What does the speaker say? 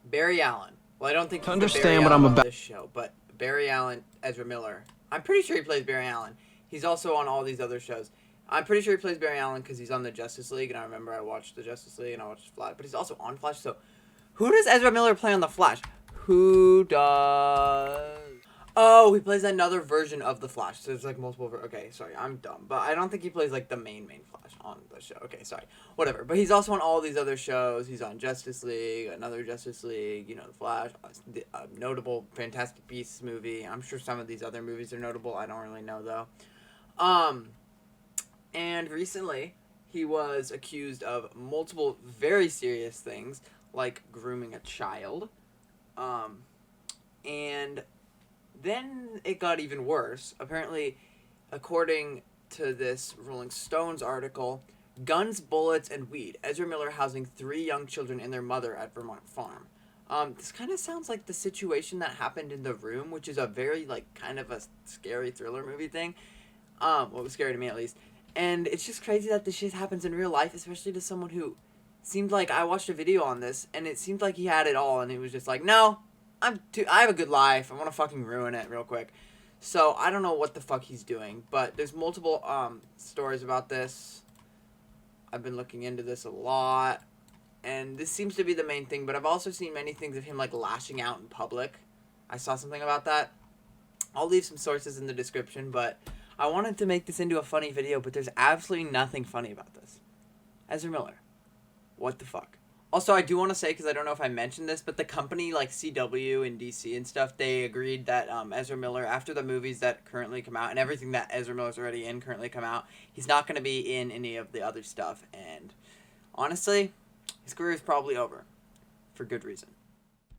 Barry Allen. Well, I don't think To he's the Barry understand what Allen I'm on about. this show, but Barry Allen, Ezra Miller. I'm pretty sure he plays Barry Allen. He's also on all these other shows. I'm pretty sure he plays Barry Allen because he's on the Justice League, and I remember I watched the Justice League and I watched Flash, but he's also on Flash. So, who does Ezra Miller play on the Flash? Who does? Oh, he plays another version of the Flash. So there's like multiple. Okay, sorry, I'm dumb, but I don't think he plays like the main Flash on the show. Okay, sorry, whatever. But he's also on all these other shows. He's on Justice League, another Justice League. You know, the Flash, a notable Fantastic Beasts movie. I'm sure some of these other movies are notable. I don't really know though. Um, and recently he was accused of multiple very serious things like grooming a child. Um, and then it got even worse. Apparently, according to this Rolling Stones article, guns, bullets, and weed. Ezra Miller housing 3 young children and their mother at Vermont farm. This kind of sounds like the situation that happened in The Room, which is a very, like, kind of a scary thriller movie thing. Well, it was scary to me, at least. And it's just crazy that this shit happens in real life, especially to someone who seemed like I watched a video on this, and it seemed like he had it all, and he was just like, no, I have a good life. I want to fucking ruin it real quick. So I don't know what the fuck he's doing, but there's multiple stories about this. I've been looking into this a lot, and this seems to be the main thing. But I've also seen many things of him like lashing out in public. I saw something about that. I'll leave some sources in the description, but I wanted to make this into a funny video, but there's absolutely nothing funny about this. Ezra Miller, what the fuck? Also, I do want to say, because I don't know if I mentioned this, but the company, like CW and DC and stuff, they agreed that Ezra Miller, after the movies that currently come out, and everything that Ezra Miller's already in currently come out, he's not going to be in any of the other stuff. And honestly, his career is probably over. For good reason.